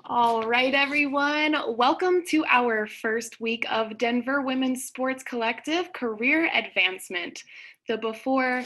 All right, everyone. Welcome to our first week of Denver Women's Sports Collective Career Advancement. The before,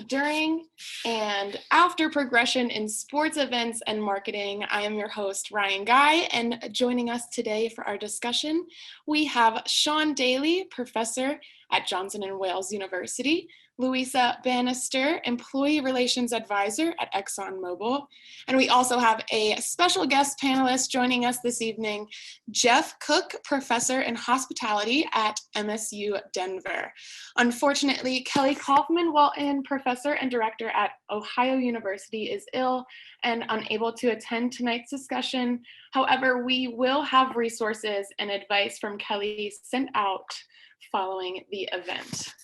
during, and after progression in sports events and marketing. I am your host, Ryan Guy, and joining us today for our discussion, we have Sean Daly, professor at Johnson & Wales University, Louisa Bannister, Employee Relations Advisor at ExxonMobil, and we also have a special guest panelist joining us this evening, Jeff Cook, Professor in Hospitality at MSU Denver. Unfortunately, Kelly Kaufman, Walton Professor and Director at Ohio University, is ill and unable to attend tonight's discussion. However, we will have resources and advice from Kelly sent out following the event.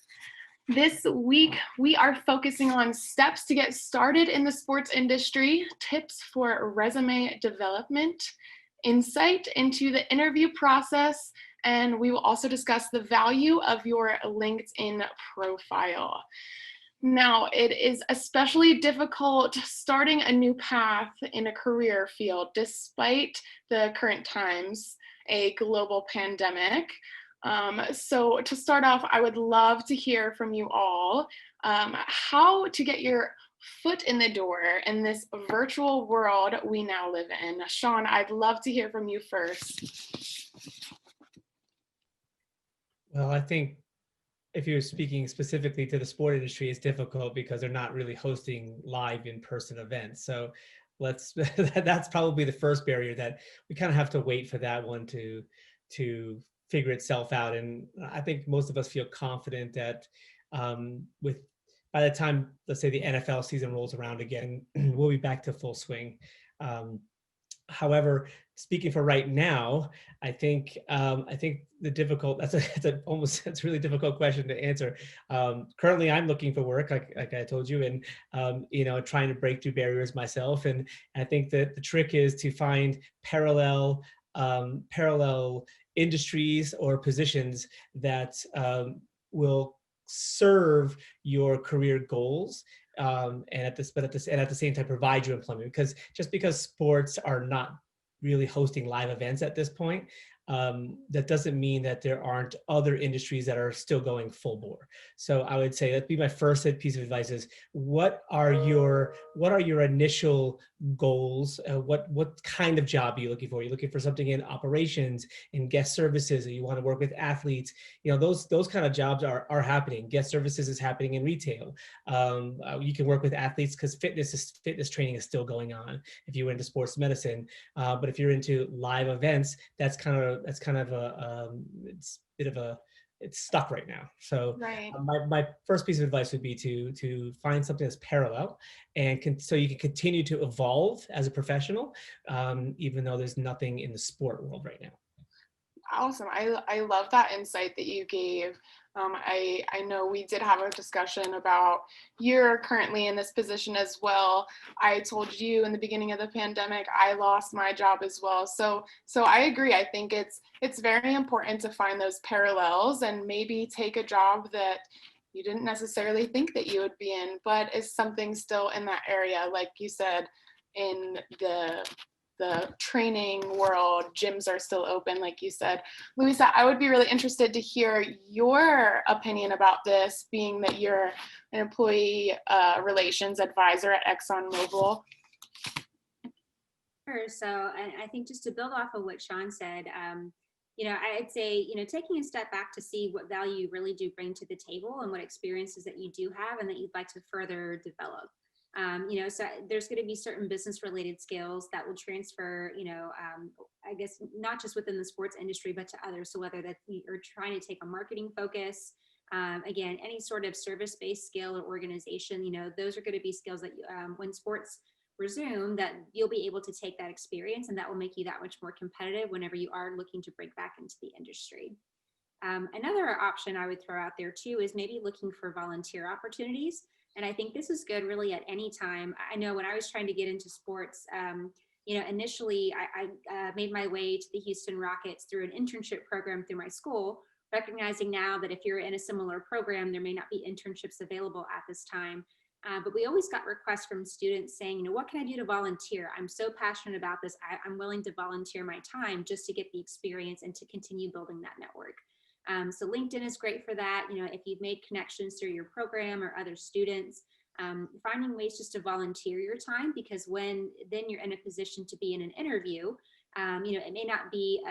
This week, we are focusing on steps to get started in the sports industry, tips for resume development, insight into the interview process, and we will also discuss the value of your LinkedIn profile. Now, it is especially difficult starting a new path in a career field despite the current times, a global pandemic. So to start off, I would love to hear from you all how to get your foot in the door in this virtual world we now live in. Sean, I'd love to hear from you first. Well, I think if you're speaking specifically to the sport industry, it's difficult because they're not really hosting live in-person events. So that's probably the first barrier that we kind of have to wait for that one to figure itself out. And I think most of us feel confident that by the time, let's say, the NFL season rolls around again, we'll be back to full swing. However, speaking for right now, I think the difficult, that's a really difficult question to answer. Currently, I'm looking for work, like I told you, and trying to break through barriers myself. And I think that the trick is to find parallel industries or positions that will serve your career goals, and at the same time provide you employment. Because just because sports are not really hosting live events at this point, that doesn't mean that there aren't other industries that are still going full bore. So I would say that'd be my first piece of advice: is what are your initial goals? What kind of job are you looking for? Are you looking for something in operations, in guest services? Or you want to work with athletes? Those kind of jobs are happening. Guest services is happening in retail. You can work with athletes because fitness training is still going on if you're into sports medicine. But if you're into live events, it's stuck right now. So Right. my first piece of advice would be to find something that's parallel, and so you can continue to evolve as a professional, even though there's nothing in the sport world right now. Awesome. I love that insight that you gave. I know we did have a discussion about you're currently in this position as well. I told you in the beginning of the pandemic, I lost my job as well. So I agree. I think it's very important to find those parallels and maybe take a job that you didn't necessarily think that you would be in, but is something still in that area. Like you said, in the training world, gyms are still open, like you said. Louisa, I would be really interested to hear your opinion about this, being that you're an employee relations advisor at ExxonMobil. Sure. So I think just to build off of what Sean said, I'd say, taking a step back to see what value you really do bring to the table and what experiences that you do have and that you'd like to further develop. So there's going to be certain business related skills that will transfer, I guess, not just within the sports industry, but to others. So whether that you're trying to take a marketing focus, again, any sort of service-based skill or organization, those are going to be skills that when sports resume, that you'll be able to take that experience, and that will make you that much more competitive whenever you are looking to break back into the industry. Another option I would throw out there too is maybe looking for volunteer opportunities. And I think this is good really at any time. I know when I was trying to get into sports, initially I made my way to the Houston Rockets through an internship program through my school, recognizing now that if you're in a similar program, there may not be internships available at this time. But we always got requests from students saying, you know, what can I do to volunteer? I'm so passionate about this. I'm willing to volunteer my time just to get the experience and to continue building that network. So LinkedIn is great for that. You know, if you've made connections through your program or other students, finding ways just to volunteer your time, because then you're in a position to be in an interview. You know, it may not be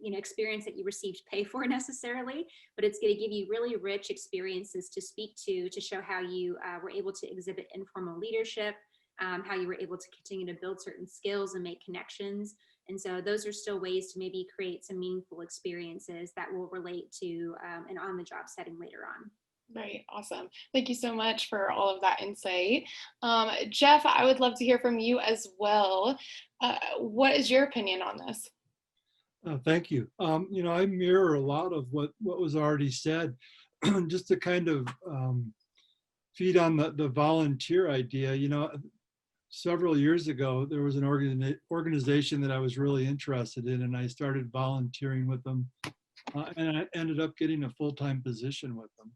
you know, experience that you received pay for necessarily, but it's going to give you really rich experiences to speak to show how you were able to exhibit informal leadership, how you were able to continue to build certain skills and make connections. And so those are still ways to maybe create some meaningful experiences that will relate to an on-the-job setting later on. Right. Awesome. Thank you so much for all of that insight. Jeff, I would love to hear from you as well. What is your opinion on this? Thank you. You know, I mirror a lot of what was already said, just to kind of feed on the volunteer idea. You know, several years ago, there was an organization that I was really interested in, and I started volunteering with them, and I ended up getting a full-time position with them.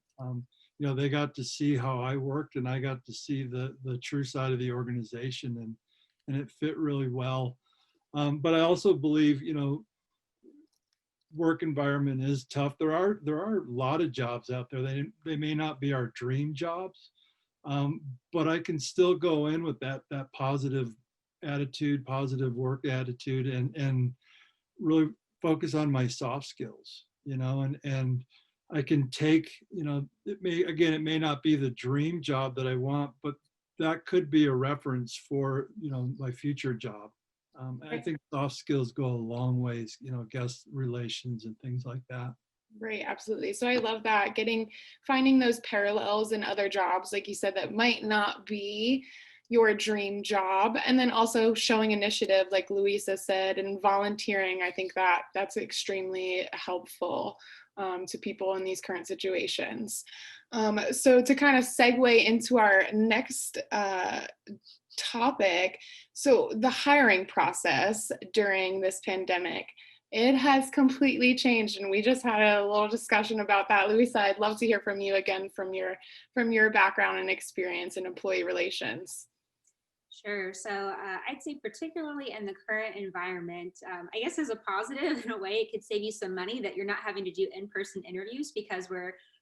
You know, they got to see how I worked, and I got to see the true side of the organization, and it fit really well. But I also believe, you know, work environment is tough. There are a lot of jobs out there. They may not be our dream jobs, but I can still go in with that positive attitude, positive work attitude, and really focus on my soft skills, you know, and I can take, you know, it may not be the dream job that I want, but that could be a reference for, you know, my future job. I think soft skills go a long ways, you know, guest relations and things like that. Right, absolutely. So I love that, finding those parallels in other jobs, like you said, that might not be your dream job, and then also showing initiative, like Louisa said, and volunteering. I think that's extremely helpful to people in these current situations. So to kind of segue into our next topic, so the hiring process during this pandemic, it has completely changed, and we just had a little discussion about that. Louisa, I'd love to hear from you again, from your background and experience in employee relations. Sure. So I'd say particularly in the current environment, I guess as a positive in a way, it could save you some money that you're not having to do in-person interviews, because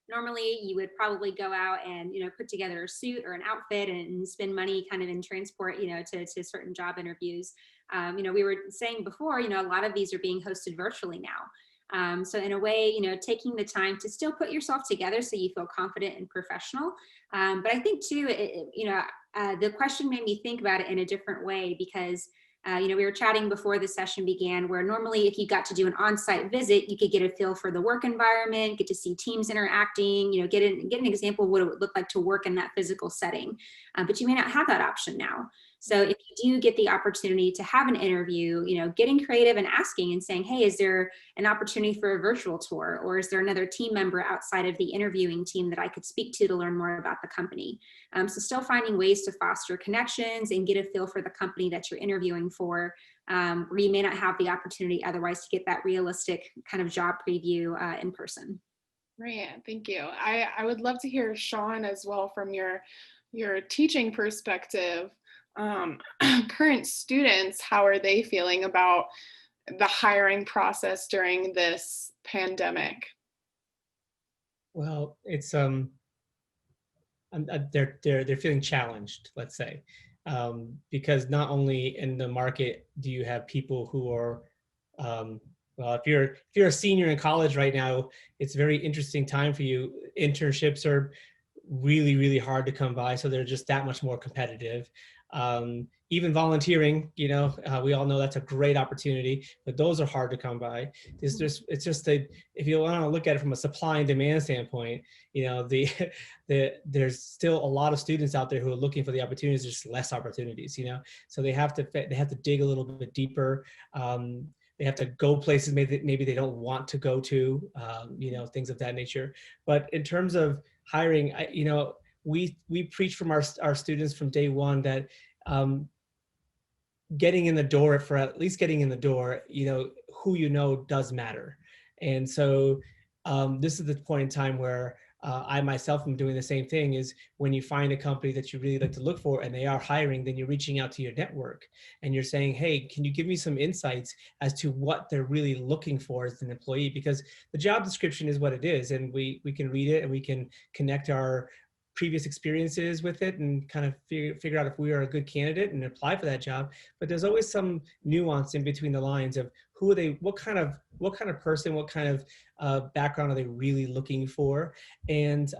normally you would probably go out and, you know, put together a suit or an outfit and spend money kind of in transport, you know, to certain job interviews. You know, we were saying before, you know, a lot of these are being hosted virtually now. So in a way, you know, taking the time to still put yourself together so you feel confident and professional. But I think too, you know, the question made me think about it in a different way, because you know, we were chatting before the session began, where normally if you got to do an on-site visit, you could get a feel for the work environment, get to see teams interacting, you know, get an example of what it would look like to work in that physical setting. But you may not have that option now. So if you do get the opportunity to have an interview, you know, getting creative and asking and saying, hey, is there an opportunity for a virtual tour? Or is there another team member outside of the interviewing team that I could speak to learn more about the company? So still finding ways to foster connections and get a feel for the company that you're interviewing for, where you may not have the opportunity otherwise to get that realistic kind of job preview in person. Right, thank you. I would love to hear, Sean, as well, from your teaching perspective. Current students, how are they feeling about the hiring process during this pandemic? Well, it's they're feeling challenged, let's say, because not only in the market do you have people who are well, if you're a senior in college right now, it's a very interesting time for you. Internships are really, really hard to come by, so they're just that much more competitive. Even volunteering, you know, we all know that's a great opportunity, but those are hard to come by. It's just that if you want to look at it from a supply and demand standpoint, you know, there's still a lot of students out there who are looking for the opportunities. There's less opportunities, you know, so they have to dig a little bit deeper. They have to go places maybe they don't want to go to, you know, things of that nature. But in terms of hiring, you know, we preach from our students from day one that getting in the door, for at least getting in the door, you know, who you know does matter. And so this is the point in time where I myself am doing the same thing, is when you find a company that you really like to look for and they are hiring, then you're reaching out to your network and you're saying, hey, can you give me some insights as to what they're really looking for as an employee? Because the job description is what it is, and we can read it and we can connect our previous experiences with it and kind of figure out if we are a good candidate and apply for that job. But there's always some nuance in between the lines of who are they, what kind of person, what kind of background are they really looking for, and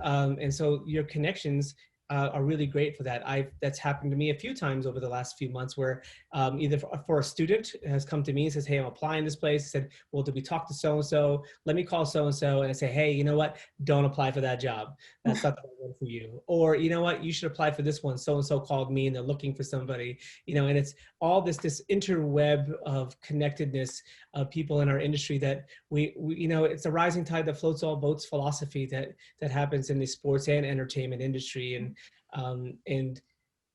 so your connections are really great for that. That's happened to me a few times over the last few months, where either for a student has come to me and says, hey, I'm applying this place. I said, well, did we talk to so-and-so? Let me call so-and-so. And I say, hey, you know what? Don't apply for that job. That's not the right one for you. Or, you know what? You should apply for this one. So-and-so called me and they're looking for somebody, and it's all this interweb of connectedness of people in our industry that we it's a rising tide that floats all boats philosophy that happens in the sports and entertainment industry. And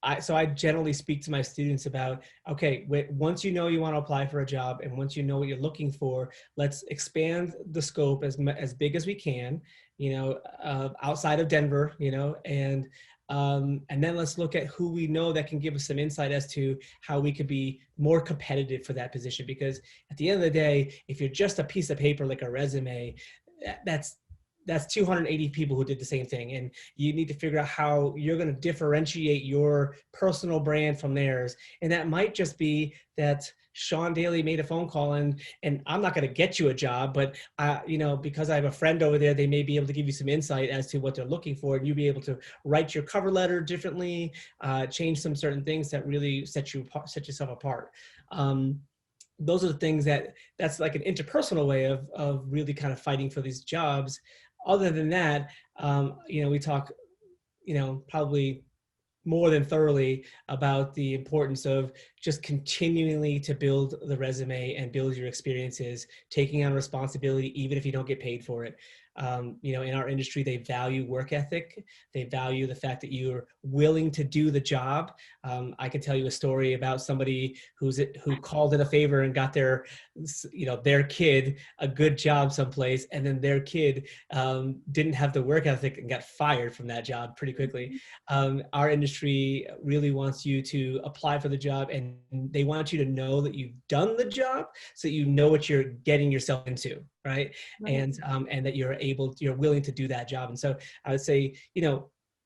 I generally speak to my students about, okay, once you know you want to apply for a job and once you know what you're looking for, let's expand the scope as big as we can, outside of Denver, and then let's look at who we know that can give us some insight as to how we could be more competitive for that position. Because at the end of the day, if you're just a piece of paper like a resume, that's 280 people who did the same thing. And you need to figure out how you're going to differentiate your personal brand from theirs. And that might just be that Sean Daly made a phone call and I'm not going to get you a job, but because I have a friend over there, they may be able to give you some insight as to what they're looking for. And you'll be able to write your cover letter differently, change some certain things that really set yourself apart. Those are the things that's like an interpersonal way of really kind of fighting for these jobs. Other than that, we talk, probably more than thoroughly about the importance of just continually to build the resume and build your experiences, taking on responsibility, even if you don't get paid for it. In our industry, they value work ethic. They value the fact that you're willing to do the job. I can tell you a story about somebody who called in a favor and got their kid a good job someplace, and then their kid didn't have the work ethic and got fired from that job pretty quickly. Our industry really wants you to apply for the job, and they want you to know that you've done the job, so you know what you're getting yourself into, right? And that you're willing to do that job. And so I would say,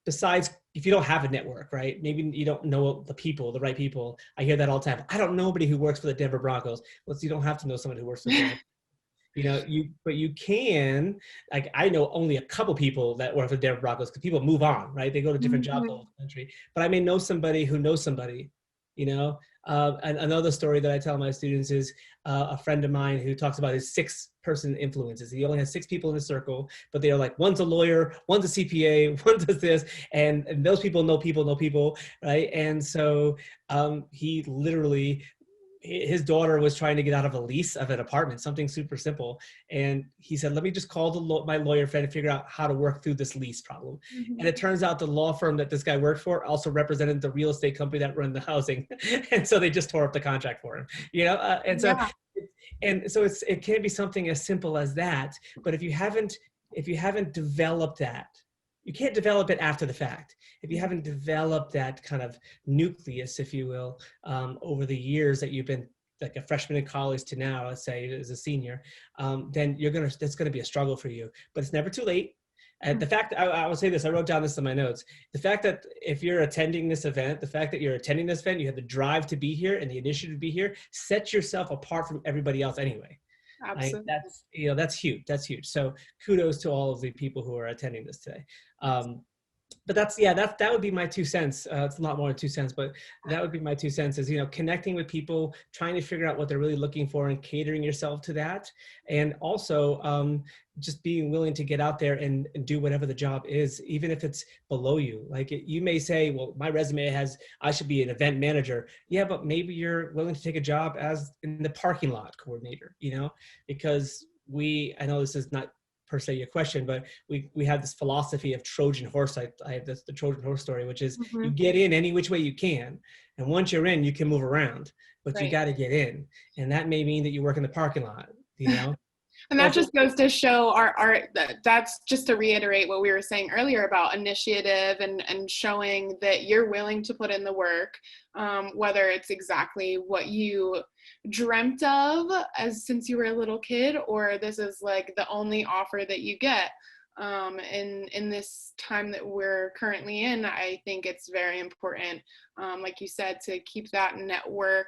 besides, if you don't have a network, right? Maybe you don't know the right people. I hear that all the time. I don't know anybody who works for the Denver Broncos. Well, you don't have to know someone who works for the Denver. But you can, like, I know only a couple people that work for the Denver Broncos because people move on, right? They go to different jobs all over the country. But I may know somebody who knows somebody, And another story that I tell my students is a friend of mine who talks about his 6-person influences. He only has 6 people in his circle, but they are like, one's a lawyer, one's a CPA, one does this, and those people know people, right? And so he literally, his daughter was trying to get out of a lease of an apartment, something super simple. And he said, let me just call my lawyer friend and figure out how to work through this lease problem. Mm-hmm. And it turns out the law firm that this guy worked for also represented the real estate company that run the housing. And so they just tore up the contract for him, and so it can be something as simple as that. But if you haven't developed that, you can't develop it after the fact. If you haven't developed that kind of nucleus, if you will, over the years that you've been like a freshman in college to now, let's say as a senior, then that's gonna be a struggle for you. But it's never too late. And the fact, I will say this, I wrote down this in my notes. The fact that if you're attending this event, you have the drive to be here and the initiative to be here, set yourself apart from everybody else anyway. Absolutely. That's huge. That's huge. So kudos to all of the people who are attending this today. But that would be my 2 cents. It's a lot more than 2 cents, but that would be my 2 cents is, connecting with people, trying to figure out what they're really looking for and catering yourself to that. And also just being willing to get out there and do whatever the job is, even if it's below you. Like you may say, well, my resume I should be an event manager. Yeah, but maybe you're willing to take a job as in the parking lot coordinator, because I know this is not per se your question, but we have this philosophy of Trojan horse. I have the Trojan horse story, which is you get in any which way you can. And once you're in, you can move around, but you got to get in. And that may mean that you work in the parking lot, And that Also, just goes to show that's just to reiterate what we were saying earlier about initiative and showing that you're willing to put in the work, whether it's exactly what you dreamt of since you were a little kid, or this is like the only offer that you get. In this time that we're currently in, I think it's very important, like you said, to keep that network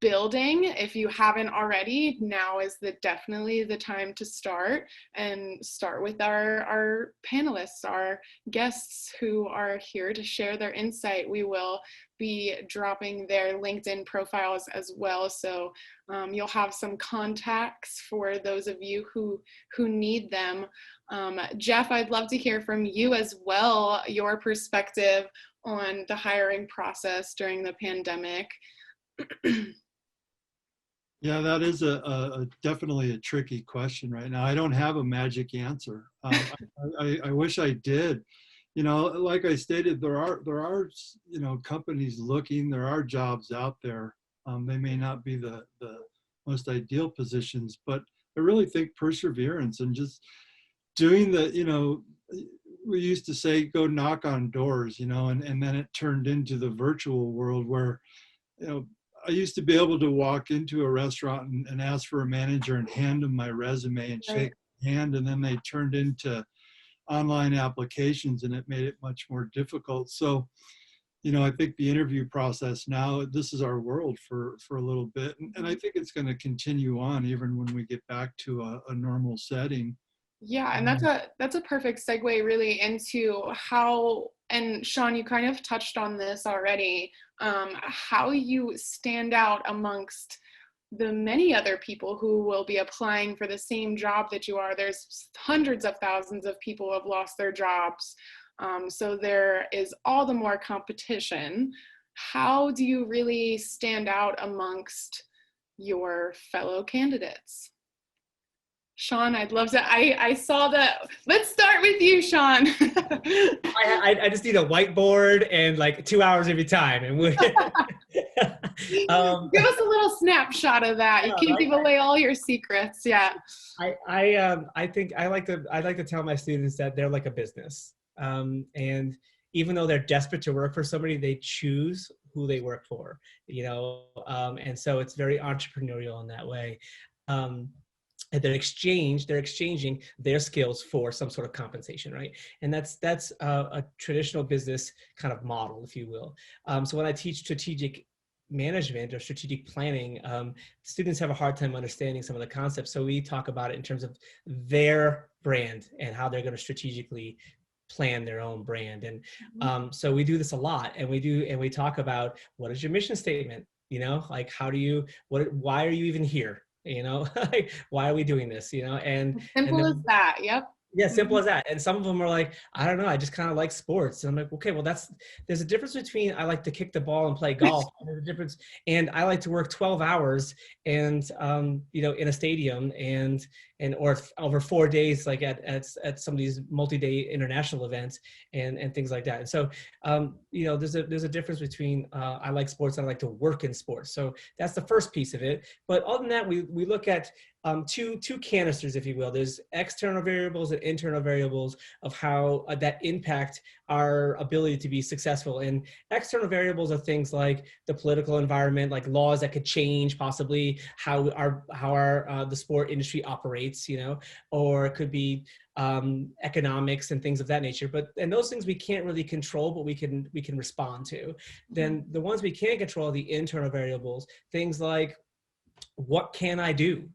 building. If you haven't already, now is definitely the time to start, and start with our panelists, our guests who are here to share their insight. We will be dropping their LinkedIn profiles as well, so you'll have some contacts for those of you who need them. Jeff, I'd love to hear from you as well, your perspective on the hiring process during the pandemic. Yeah, that is definitely a tricky question right now. I don't have a magic answer. I wish I did. You know, like I stated, there are companies looking. There are jobs out there. They may not be the most ideal positions, but I really think perseverance and just doing we used to say go knock on doors, and then it turned into the virtual world where, I used to be able to walk into a restaurant and ask for a manager and hand them my resume and shake their hand, and then they turned into online applications, and it made it much more difficult. So, I think the interview process now, this is our world for a little bit, and I think it's going to continue on even when we get back to a normal setting. Yeah, and that's a perfect segue really into how, and Sean, you kind of touched on this already, how you stand out amongst the many other people who will be applying for the same job that you are. There's hundreds of thousands of people who have lost their jobs. So there is all the more competition. How do you really stand out amongst your fellow candidates? Sean, I'd love to, I saw that. Let's start with you, Sean. I just need a whiteboard and like 2 hours every time. And we Give us a little snapshot of that. You can't give away all your secrets. Yeah. I think I like to tell my students that they're like a business. And even though they're desperate to work for somebody, they choose who they work for, and so it's very entrepreneurial in that way. And they're exchanging their skills for some sort of compensation, right? And that's a traditional business kind of model, if you will. So when I teach strategic management or strategic planning, students have a hard time understanding some of the concepts. So we talk about it in terms of their brand and how they're going to strategically plan their own brand. And so we do this a lot, and we talk about, what is your mission statement? Like, why are you even here? Like, why are we doing this? And simple as that. Yep. Yeah, simple as that. And some of them are like, I don't know, I just kind of like sports. And I'm like, okay, well, there's a difference between I like to kick the ball and play golf. And there's a difference, and I like to work 12 hours and in a stadium or over 4 days, like at some of these multi-day international events and things like that. And so there's a difference between I like sports and I like to work in sports. So that's the first piece of it. But other than that, we look at two canisters, if you will. There's external variables and internal variables of how that impact our ability to be successful. And external variables are things like the political environment, like laws that could change, possibly how the sport industry operates, or it could be economics and things of that nature. And those things we can't really control, but we can respond to. Then the ones we can control are the internal variables, things like, what can I do?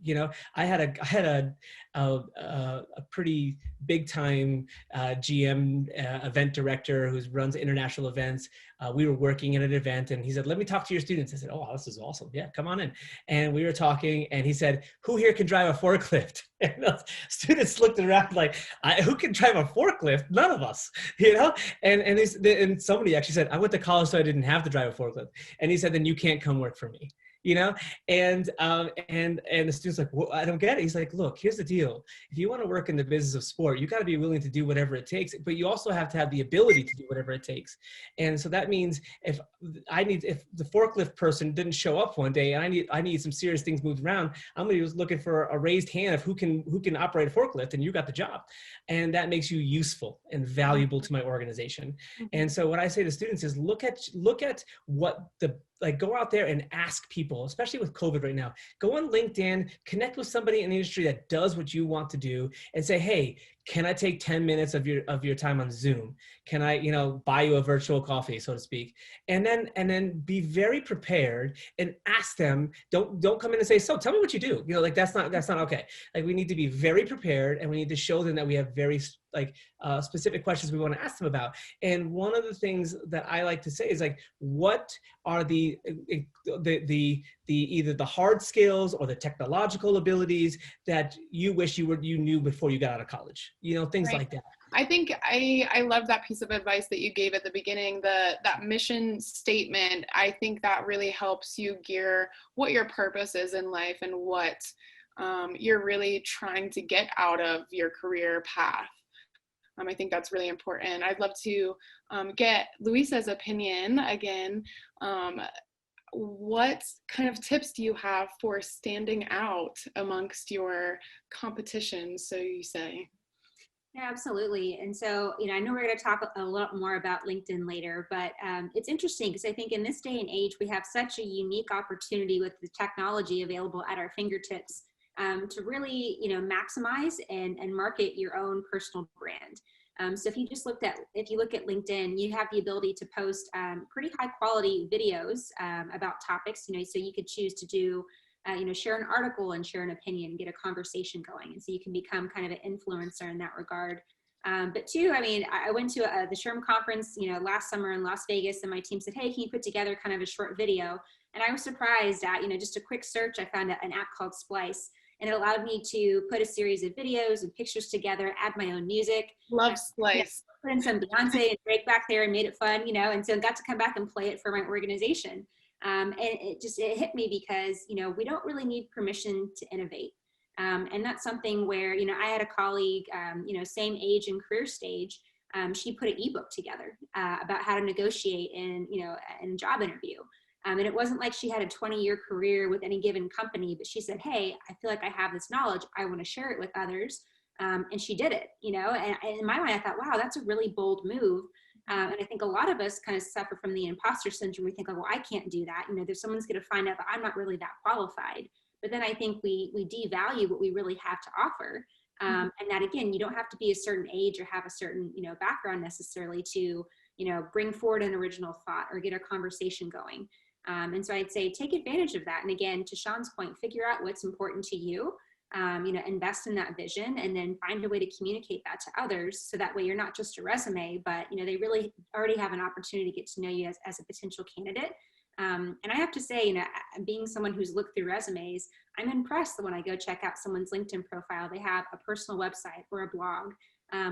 I had a pretty big time GM event director who runs international events. We were working at an event, and he said, "Let me talk to your students." I said, "Oh, this is awesome. Yeah, come on in." And we were talking, and he said, "Who here can drive a forklift?" And the students looked around like, "Who can drive a forklift? None of us." And somebody actually said, "I went to college, so I didn't have to drive a forklift." And he said, "Then you can't come work for me." you know? And the student's like, well, I don't get it. He's like, look, here's the deal. If you want to work in the business of sport, you got to be willing to do whatever it takes, but you also have to have the ability to do whatever it takes. And so that means if the forklift person didn't show up one day and I need some serious things moved around, I'm going to be looking for a raised hand of who can operate a forklift, and you got the job. And that makes you useful and valuable to my organization. And so what I say to students is look at what go out there and ask people, especially with COVID right now. Go on LinkedIn, connect with somebody in the industry that does what you want to do, and say, hey, can I take 10 minutes of your time on Zoom? Can I, buy you a virtual coffee, so to speak? And then be very prepared and ask them. Don't come in and say, so tell me what you do. That's not okay. Like, we need to be very prepared, and we need to show them that we have very specific questions we want to ask them about. And one of the things that I like to say is, like, what are the either the hard skills or the technological abilities that you wish you knew before you got out of college? Things Right. like that. I think I love that piece of advice that you gave at the beginning, that mission statement. I think that really helps you gear what your purpose is in life and what you're really trying to get out of your career path. I think that's really important. I'd love to get Luisa's opinion again. What kind of tips do you have for standing out amongst your competition, so you say? Yeah, absolutely. And so, I know we're going to talk a lot more about LinkedIn later, but it's interesting because I think in this day and age, we have such a unique opportunity with the technology available at our fingertips to really, maximize and market your own personal brand. So if you look at LinkedIn, you have the ability to post pretty high quality videos about topics, so you could choose to do share an article and share an opinion, get a conversation going. And so you can become kind of an influencer in that regard. But two, I went to the SHRM conference, last summer in Las Vegas, and my team said, hey, can you put together kind of a short video? And I was surprised at, just a quick search, I found an app called Splice, and it allowed me to put a series of videos and pictures together, add my own music. Love Splice. Put in some Beyonce and Drake back there and made it fun, and so I got to come back and play it for my organization. And it hit me because, we don't really need permission to innovate. And that's something where, I had a colleague, same age and career stage. She put an ebook together about how to negotiate in a job interview. And it wasn't like she had a 20-year career with any given company, but she said, hey, I feel like I have this knowledge. I want to share it with others. And she did it, and in my mind, I thought, wow, that's a really bold move. And I think a lot of us kind of suffer from the imposter syndrome. We think, oh, well, I can't do that. There's someone's going to find out that I'm not really that qualified. But then I think we devalue what we really have to offer. And that, again, you don't have to be a certain age or have a certain, background necessarily to, bring forward an original thought or get a conversation going. And so I'd say take advantage of that. And again, to Sean's point, figure out what's important to you. Invest in that vision and then find a way to communicate that to others. So that way you're not just a resume, but, they really already have an opportunity to get to know you as a potential candidate. And I have to say, being someone who's looked through resumes, I'm impressed that when I go check out someone's LinkedIn profile, they have a personal website or a blog,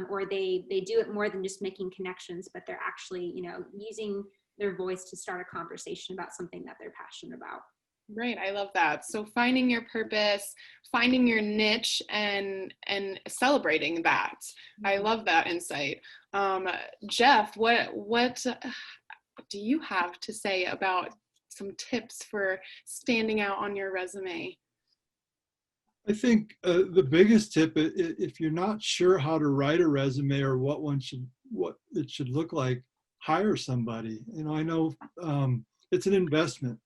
or they do it more than just making connections, but they're actually, using their voice to start a conversation about something that they're passionate about. Right. I love that. So finding your purpose, finding your niche, and celebrating that. I love that insight. Jeff, what do you have to say about some tips for standing out on your resume? I think the biggest tip, if you're not sure how to write a resume or what it should look like, hire somebody. I know it's an investment.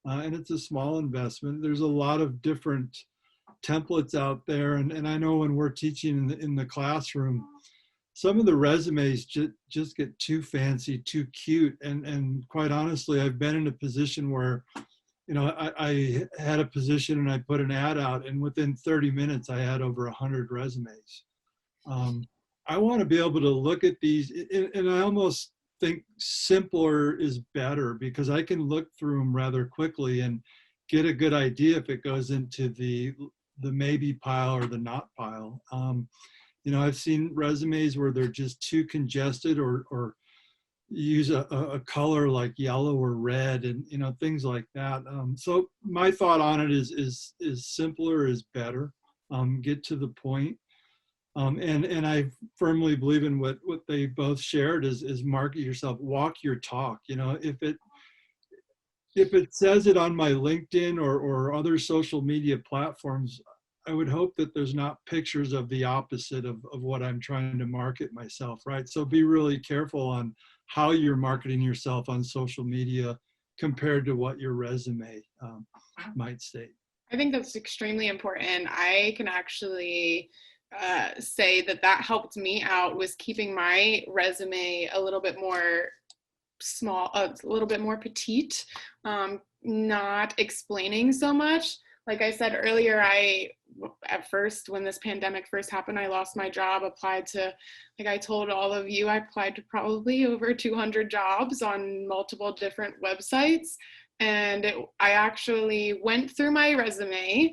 And it's a small investment. There's a lot of different templates out there. And I know when we're teaching in the classroom, some of the resumes just get too fancy, too cute. And quite honestly, I've been in a position where, I had a position and I put an ad out, and within 30 minutes, I had over 100 resumes. I want to be able to look at these, and I almost think simpler is better because I can look through them rather quickly and get a good idea if it goes into the maybe pile or the not pile. I've seen resumes where they're just too congested or use a color like yellow or red, and things like that. So my thought on it is simpler is better. Get to the point. And I firmly believe in what they both shared is market yourself, walk your talk. If it says it on my LinkedIn or other social media platforms, I would hope that there's not pictures of the opposite of what I'm trying to market myself, right? So be really careful on how you're marketing yourself on social media compared to what your resume might state. I think that's extremely important. I can actually say that helped me out, was keeping my resume a little bit more small, a little bit more petite, not explaining so much. Like I said earlier, at first, when this pandemic first happened, I lost my job, applied to, like I told all of you, I applied to probably over 200 jobs on multiple different websites. And I actually went through my resume,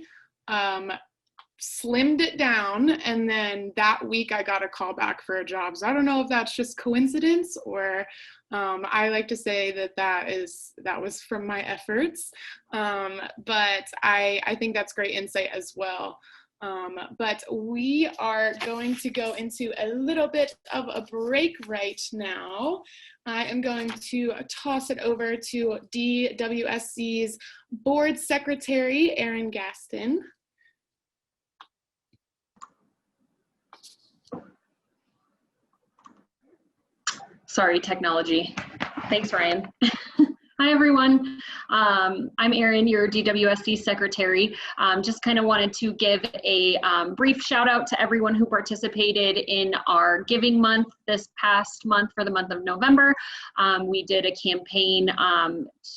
slimmed it down, and then that week I got a call back for a job. So I don't know if that's just coincidence, or I like to say that was from my efforts. But I think that's great insight as well. But we are going to go into a little bit of a break right now. I am going to toss it over to DWSC's board secretary, Erin Gaston. Sorry, technology. Thanks, Ryan. Hi, everyone. I'm Erin, your DWSC secretary. Just kind of wanted to give a brief shout out to everyone who participated in our giving month this past month for the month of November. We did a campaign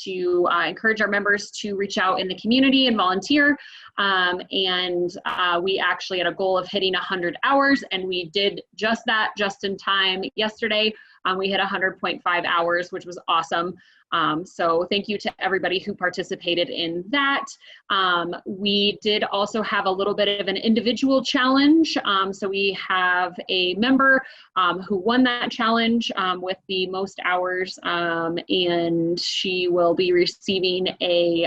to encourage our members to reach out in the community and volunteer. We actually had a goal of hitting 100 hours, and we did just that just in time yesterday. We hit 100.5 hours, which was awesome. So thank you to everybody who participated in that. We did also have a little bit of an individual challenge. So we have a member who won that challenge with the most hours, and she will be receiving a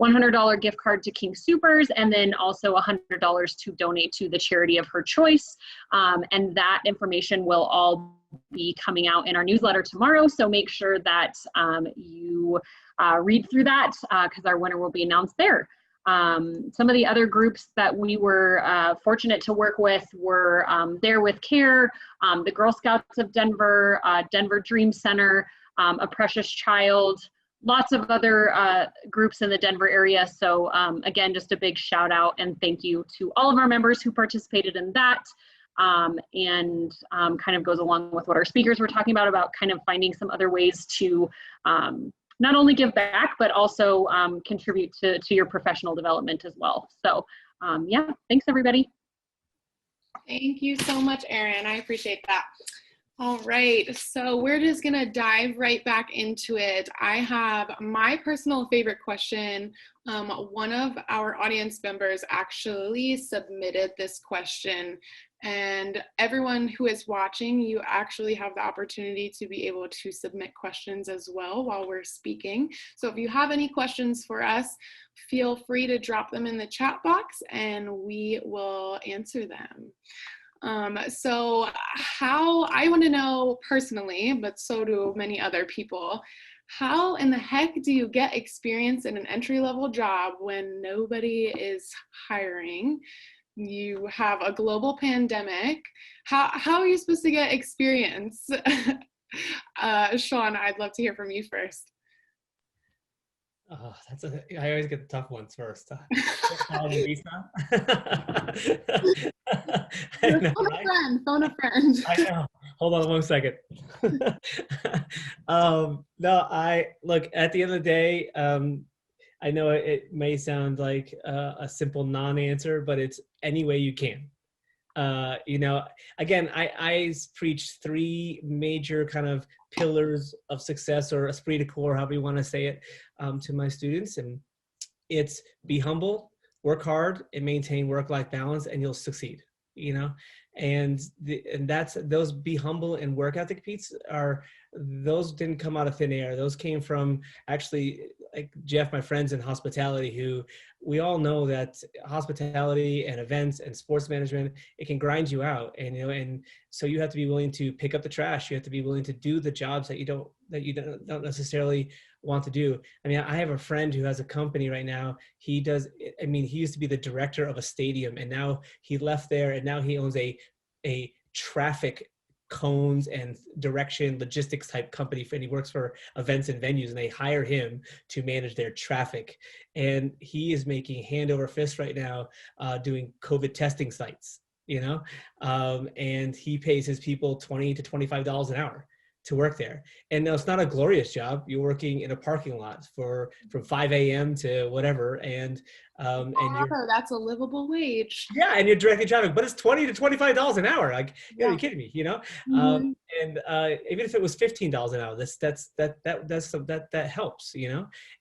$100 gift card to King Soopers, and then also $100 to donate to the charity of her choice. And that information will all be coming out in our newsletter tomorrow. So make sure that you read through that because our winner will be announced there. Some of the other groups that we were fortunate to work with were There With Care, the Girl Scouts of Denver, Denver Dream Center, A Precious Child, lots of other groups in the Denver area. So again, just a big shout out and thank you to all of our members who participated in that. Kind of goes along with what our speakers were talking about kind of finding some other ways to not only give back, but also contribute to your professional development as well. So yeah, thanks everybody. Thank you so much, Erin. I appreciate that. All right, so we're just gonna dive right back into it. I have my personal favorite question. One of our audience members actually submitted this question, and everyone who is watching, you actually have the opportunity to be able to submit questions as well while we're speaking. So if you have any questions for us, feel free to drop them in the chat box and we will answer them. So how, I want to know personally, but so do many other people, how in the heck do you get experience in an entry-level job when nobody is hiring? You have a global pandemic. How are you supposed to get experience? Sean, I'd love to hear from you first. Oh, I always get the tough ones first. Visa. Phone a friend. I know. Hold on 1 second. No, look, at the end of the day, I know it may sound like a simple non-answer, but it's any way you can. Again, I preach 3 major kind of pillars of success, or esprit de corps, however you want to say it, to my students. And it's be humble, work hard, and maintain work-life balance, and you'll succeed. And that's those be humble and work ethic piece are those didn't come out of thin air. Those came from actually, like Jeff, my friends in hospitality, who we all know that hospitality and events and sports management, it can grind you out. And, and so you have to be willing to pick up the trash. You have to be willing to do the jobs that you don't necessarily want to do. I mean, I have a friend who has a company right now. He used to be the director of a stadium, and now he left there, and now he owns a traffic cones and direction logistics type company, and he works for events and venues, and they hire him to manage their traffic. And he is making hand over fist right now doing COVID testing sites, and he pays his people $20 to $25 an hour to work there. And no, it's not a glorious job. You're working in a parking lot from 5 a.m. to whatever. And that's a livable wage. Yeah, and you're directing traffic, but it's $20 to $25 an hour. Like, you gotta be kidding me, Mm-hmm. And even if it was $15 an hour, that helps,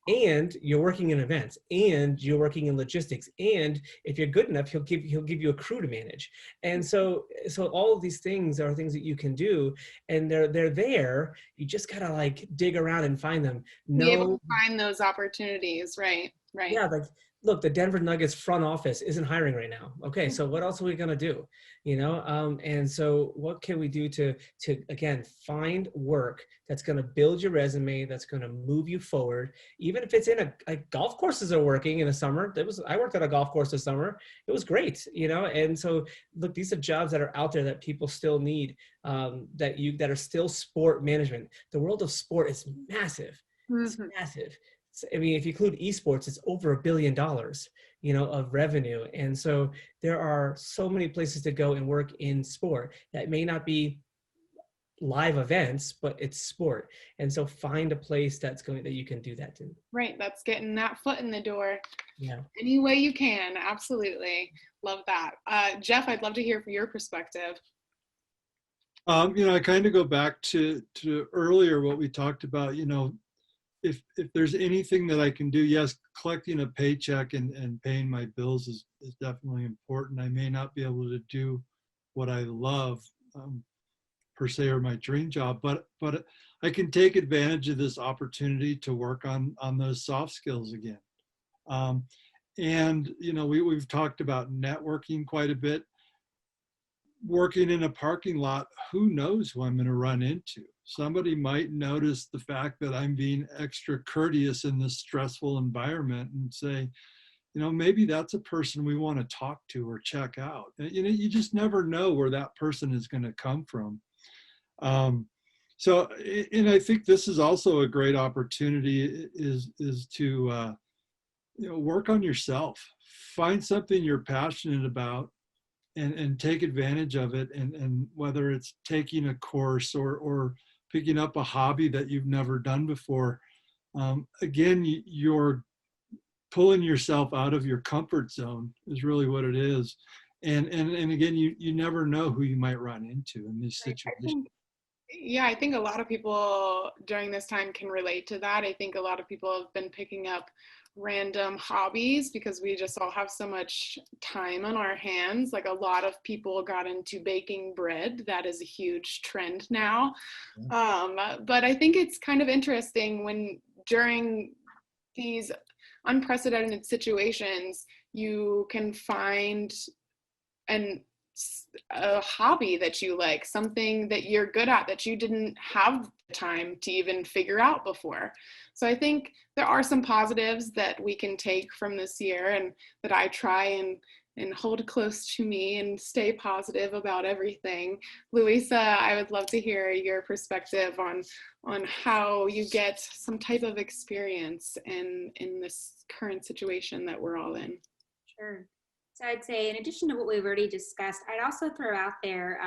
And you're working in events, and you're working in logistics, and if you're good enough, he'll give you a crew to manage. And so all of these things are things that you can do, and they're there. You just gotta like dig around and find them. Be able to find those opportunities, right? Yeah, like, look, the Denver Nuggets front office isn't hiring right now. Okay, so what else are we gonna do? And so what can we do to again find work that's gonna build your resume, that's gonna move you forward, even if it's in a golf courses are working in the summer. I worked at a golf course this summer. It was great, And so look, these are jobs that are out there that people still need, that are still sport management. The world of sport is massive. Mm-hmm. It's massive. I mean, if you include esports, it's over $1 billion, of revenue. And so there are so many places to go and work in sport that may not be live events, but it's sport. And so find a place that you can do that to. Right. That's getting that foot in the door. Yeah. Any way you can. Absolutely. Love that. Jeff, I'd love to hear from your perspective. I kind of go back to earlier what we talked about, if there's anything that I can do, yes, collecting a paycheck and paying my bills is definitely important. I may not be able to do what I love per se, or my dream job, but I can take advantage of this opportunity to work on those soft skills again. And we've talked about networking quite a bit. Working in a parking lot, who knows who I'm going to run into? Somebody might notice the fact that I'm being extra courteous in this stressful environment and say, maybe that's a person we want to talk to or check out. You just never know where that person is going to come from. So, and I think this is also a great opportunity is to, work on yourself, find something you're passionate about, and take advantage of it. And whether it's taking a course or picking up a hobby that you've never done before, again, you're pulling yourself out of your comfort zone is really what it is. And again, you never know who you might run into in these situations. I think a lot of people during this time can relate to that. I think a lot of people have been picking up random hobbies because we just all have so much time on our hands. Like a lot of people got into baking bread. That is a huge trend now. But I think it's kind of interesting when during these unprecedented situations, you can find a hobby that you like, something that you're good at that you didn't have time to even figure out before. So I think there are some positives that we can take from this year and that I try and hold close to me and stay positive about everything. Louisa, I would love to hear your perspective on how you get some type of experience in this current situation that we're all in. Sure. So I'd say, in addition to what we've already discussed, I'd also throw out there,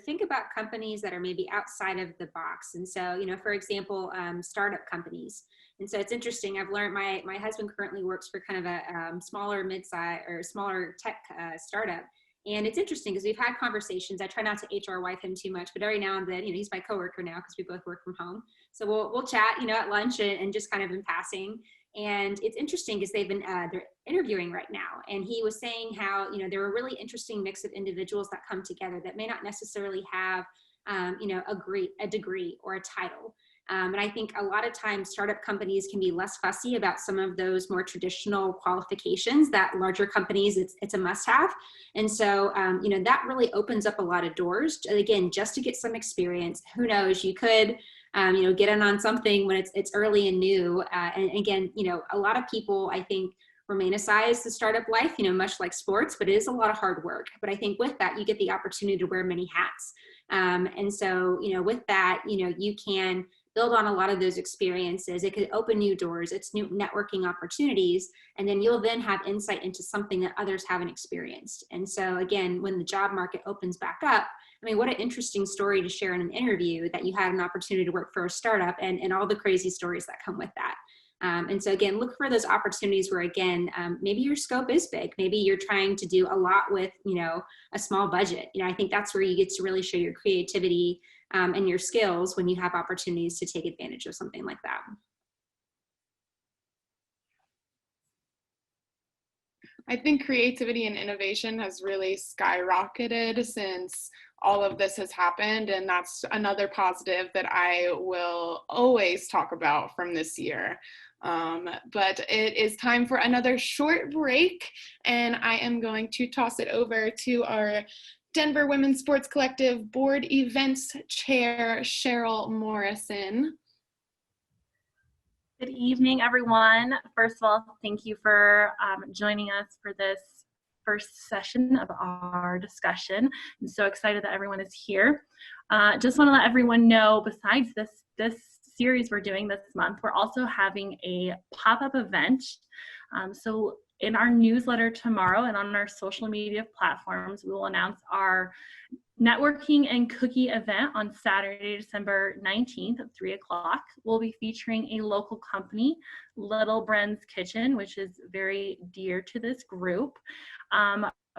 think about companies that are maybe outside of the box. And so, for example, startup companies. And so it's interesting. I've learned my husband currently works for kind of a smaller mid-size or smaller tech startup. And it's interesting because we've had conversations. I try not to HR wife him too much, but every now and then, he's my coworker now because we both work from home. So we'll chat, at lunch and just kind of in passing. And it's interesting because they're interviewing right now. And he was saying how, they're a really interesting mix of individuals that come together that may not necessarily have a degree or a title. And I think a lot of times startup companies can be less fussy about some of those more traditional qualifications that larger companies, it's a must-have. And so, that really opens up a lot of doors, again, just to get some experience. Who knows, you could, get in on something when it's early and new. And again, a lot of people, I think, romanticize the startup life, much like sports, but it is a lot of hard work. But I think with that, you get the opportunity to wear many hats. And so, with that, you can build on a lot of those experiences. It could open new doors, it's new networking opportunities, and then you'll then have insight into something that others haven't experienced. And so again, when the job market opens back up, I mean, what an interesting story to share in an interview that you had an opportunity to work for a startup and all the crazy stories that come with that. And so again, look for those opportunities where, again, maybe your scope is big. Maybe you're trying to do a lot with, a small budget. I think that's where you get to really show your creativity and your skills when you have opportunities to take advantage of something like that. I think creativity and innovation has really skyrocketed since all of this has happened, and that's another positive that I will always talk about from this year. But it is time for another short break, and I am going to toss it over to our Denver Women's Sports Collective Board Events Chair, Cheryl Morrison. Good evening, everyone. First of all, thank you for joining us for this first session of our discussion. I'm so excited that everyone is here. Just want to let everyone know, besides this series we're doing this month, we're also having a pop-up event. So in our newsletter tomorrow and on our social media platforms, we will announce our networking and cookie event on Saturday, December 19th at 3 o'clock. We'll be featuring a local company, Little Bren's Kitchen, which is very dear to this group,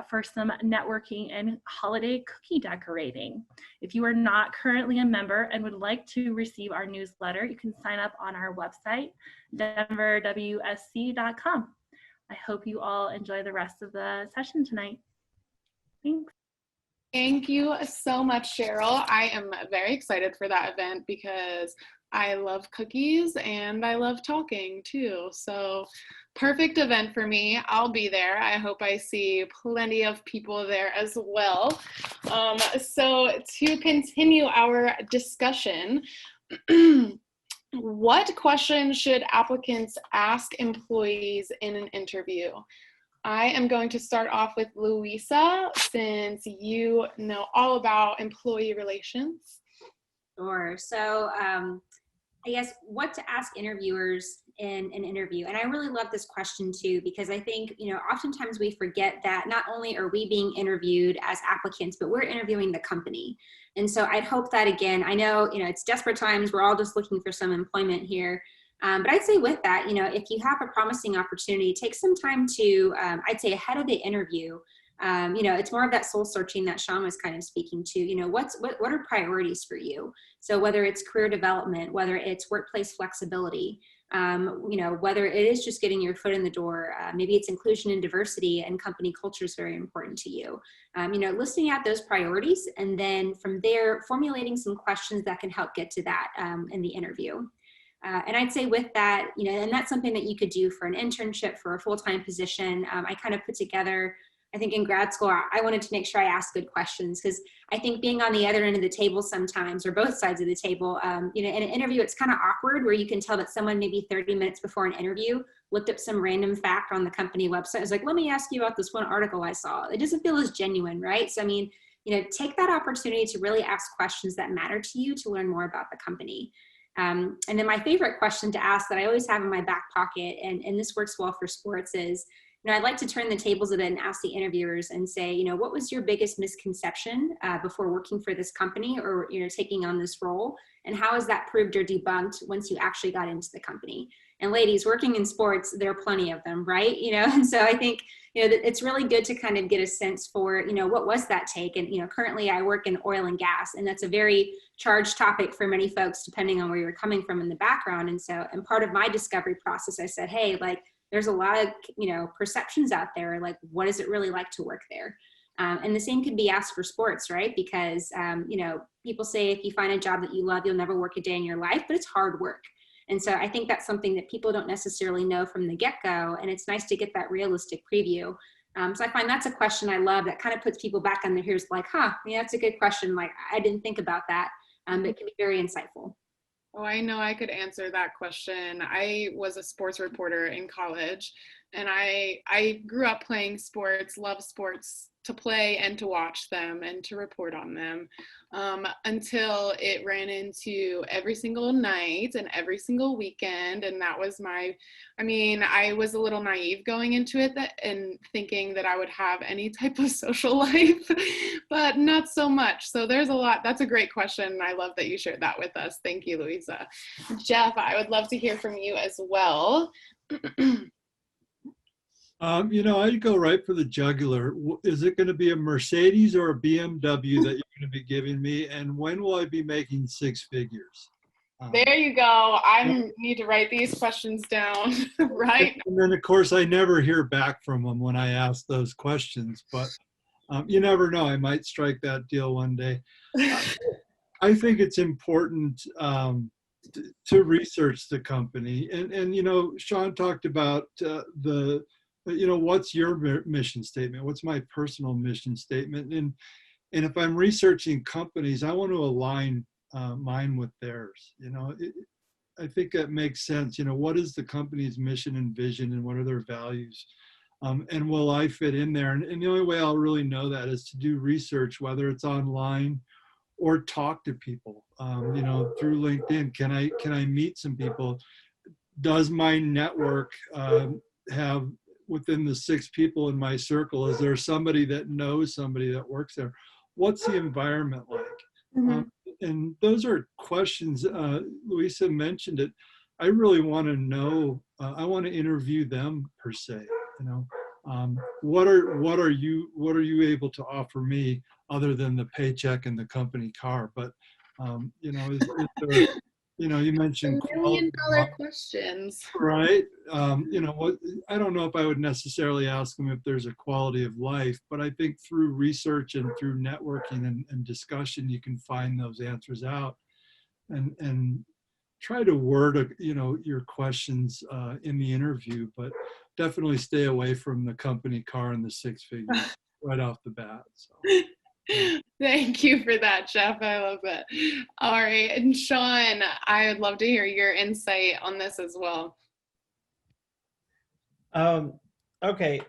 for some networking and holiday cookie decorating. If you are not currently a member and would like to receive our newsletter, you can sign up on our website, DWSC.com. I hope you all enjoy the rest of the session tonight. Thanks. Thank you so much, Cheryl. I am very excited for that event because I love cookies and I love talking too. So perfect event for me. I'll be there. I hope I see plenty of people there as well. So to continue our discussion, what questions should applicants ask employees in an interview? I am going to start off with Louisa, since you know all about employee relations. Sure. So I guess what to ask interviewers in an interview. And I really love this question too, because I think, oftentimes we forget that not only are we being interviewed as applicants, but we're interviewing the company. And so I'd hope that, again, I know, it's desperate times. We're all just looking for some employment here. But I'd say with that, if you have a promising opportunity, take some time to, I'd say ahead of the interview, it's more of that soul searching that Sean was kind of speaking to, what are priorities for you? So whether it's career development, whether it's workplace flexibility, whether it is just getting your foot in the door, maybe it's inclusion and diversity and company culture is very important to you. Listing out those priorities, and then from there, formulating some questions that can help get to that in the interview. And I'd say with that, and that's something that you could do for an internship, for a full-time position. I kind of put together, I think in grad school, I wanted to make sure I asked good questions, because I think being on the other end of the table sometimes, or both sides of the table, in an interview, it's kind of awkward where you can tell that someone maybe 30 minutes before an interview looked up some random fact on the company website. It's like, let me ask you about this one article I saw. It doesn't feel as genuine, right? So, take that opportunity to really ask questions that matter to you to learn more about the company. And then my favorite question to ask that I always have in my back pocket, and this works well for sports, is, I'd like to turn the tables a bit and ask the interviewers and say, what was your biggest misconception before working for this company or, taking on this role? And how has that proved or debunked once you actually got into the company? And ladies, working in sports, there are plenty of them, right? And so I think, it's really good to kind of get a sense for, what was that take? And, currently I work in oil and gas, and that's a very charged topic for many folks, depending on where you're coming from in the background. And so, and part of my discovery process, I said, hey, there's a lot of, perceptions out there. Like, what is it really like to work there? And the same could be asked for sports, right? Because, people say if you find a job that you love, you'll never work a day in your life, but it's hard work. And so I think that's something that people don't necessarily know from the get-go. And it's nice to get that realistic preview. So I find that's a question I love that kind of puts people back on their ears like, that's a good question. Like, I didn't think about that. It can be very insightful. Oh, I know I could answer that question. I was a sports reporter in college, and I grew up playing sports, love sports to play and to watch them and to report on them, until it ran into every single night and every single weekend. And that was I was a little naive going into it and thinking that I would have any type of social life, but not so much. So there's a lot. That's a great question. And I love that you shared that with us. Thank you, Louisa. Jeff, I would love to hear from you as well. I'd go right for the jugular. Is it going to be a Mercedes or a BMW that you're going to be giving me? And when will I be making six figures? There you go. I need to write these questions down, right? And then, of course, I never hear back from them when I ask those questions. But you never know. I might strike that deal one day. I think it's important to research the company. And Sean talked about what's your mission statement? What's my personal mission statement? And if I'm researching companies, I want to align mine with theirs. I think that makes sense. What is the company's mission and vision, and what are their values? And will I fit in there? And the only way I'll really know that is to do research, whether it's online or talk to people, through LinkedIn. Can I meet some people? Does my network have, within the 6 people in my circle, is there somebody that knows somebody that works there? What's the environment like? Mm-hmm. And those are questions. Louisa mentioned it. I really want to know. I want to interview them per se. What are you able to offer me other than the paycheck and the company car? But is there, you mentioned $1 million questions, right? What, I don't know if I would necessarily ask them if there's a quality of life, but I think through research and through networking and discussion, you can find those answers out, and try to word your questions in the interview, but definitely stay away from the company car and the 6 figures right off the bat. So. Thank you for that, Jeff. I love that. All right. And Sean, I would love to hear your insight on this as well. Okay.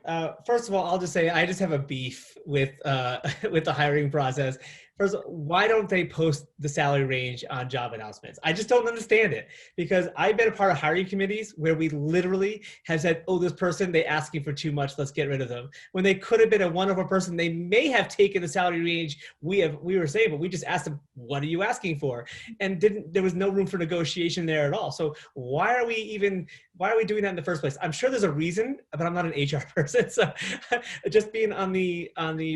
First of all, I'll just say I just have a beef with the hiring process. First, why don't they post the salary range on job announcements? I just don't understand it, because I've been a part of hiring committees where we literally have said, oh, this person, they asking for too much, let's get rid of them. When they could have been a wonderful person, they may have taken the salary range we were saying, but we just asked them, what are you asking for? And there was no room for negotiation there at all. So why are we doing that in the first place? I'm sure there's a reason, but I'm not an HR person. So just being on the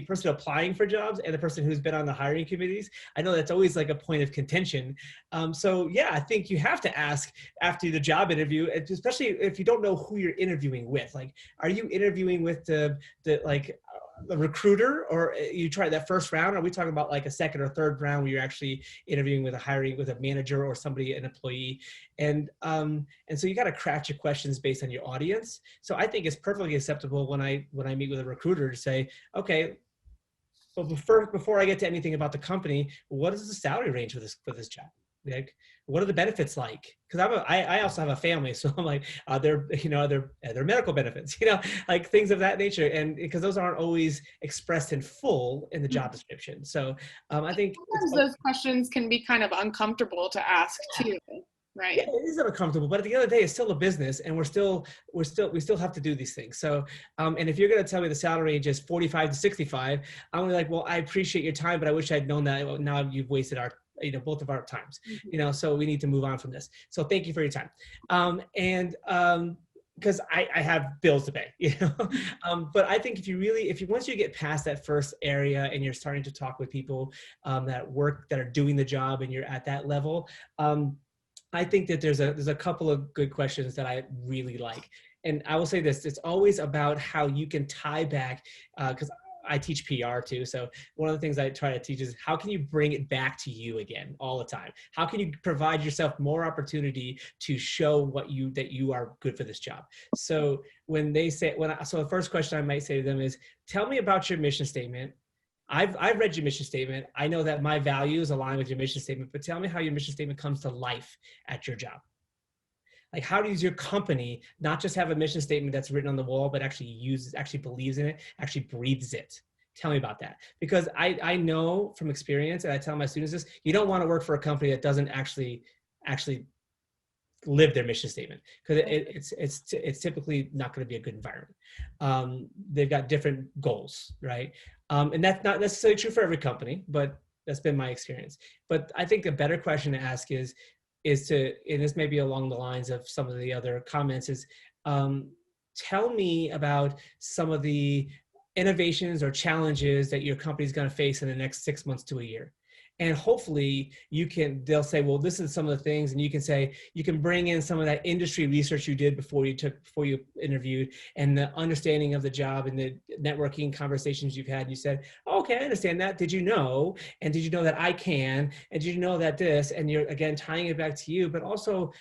person applying for jobs and the person who's been on the hiring committees, I know that's always like a point of contention. So yeah, I think you have to ask after the job interview, especially if you don't know who you're interviewing with. Like, are you interviewing with the recruiter, or you try that first round? Are we talking about like a second or third round where you're actually interviewing with a manager or somebody, an employee? And so you got to craft your questions based on your audience. So I think it's perfectly acceptable when I meet with a recruiter to say, okay, well, before I get to anything about the company, what is the salary range for this job? Like, what are the benefits like? Because I also have a family, so I'm like, are there medical benefits, like things of that nature, and because those aren't always expressed in full in the job description. So I think those questions can be kind of uncomfortable to ask too. Right. Yeah, it is uncomfortable, but at the end of the day, it's still a business, and we still have to do these things. So, and if you're going to tell me the salary range is 45 to 65, I'm gonna be like, well, I appreciate your time, but I wish I'd known that. Well, now you've wasted both of our times. So we need to move on from this. So thank you for your time. Because I have bills to pay, but I think once you get past that first area and you're starting to talk with people that are doing the job, and you're at that level, I think that there's a couple of good questions that I really like. And I will say this, it's always about how you can tie back, because I teach PR too. So one of the things I try to teach is how can you bring it back to you again all the time? How can you provide yourself more opportunity to show that you are good for this job? So when they say, so the first question I might say to them is, tell me about your mission statement. I've read your mission statement. I know that my values align with your mission statement, but tell me how your mission statement comes to life at your job. Like, how does your company not just have a mission statement that's written on the wall, but actually believes in it, actually breathes it? Tell me about that. Because I know from experience, and I tell my students this, you don't want to work for a company that doesn't actually live their mission statement, because it's typically not going to be a good environment. They've got different goals, right? And that's not necessarily true for every company, but that's been my experience. But I think a better question to ask is to, and this may be along the lines of some of the other comments, is tell me about some of the innovations or challenges that your company is going to face in the next 6 months to a year. And hopefully they'll say, well, this is some of the things, and you can say, you can bring in some of that industry research you did before you interviewed, and the understanding of the job and the networking conversations you've had. You said, oh, okay, I understand that. Did you know? And did you know that I can? And did you know that this? And you're, again, tying it back to you, but also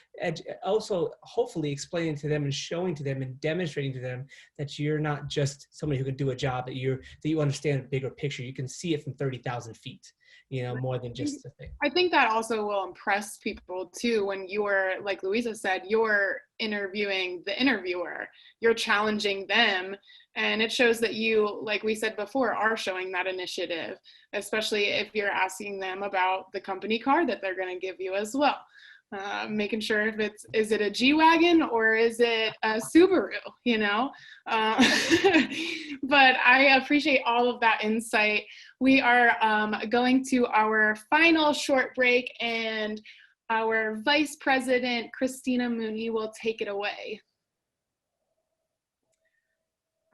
hopefully explaining to them and showing to them and demonstrating to them that you're not just somebody who can do a job, that you understand a bigger picture. You can see it from 30,000 feet. More than just a thing. I think that also will impress people too, when you're, like Louisa said, you're interviewing the interviewer, you're challenging them, and it shows that you, like we said before, are showing that initiative, especially if you're asking them about the company car that they're going to give you as well. Making sure if is it a G-Wagon or is it a Subaru, but I appreciate all of that insight. We are going to our final short break, and our Vice President, Christina Mooney, will take it away.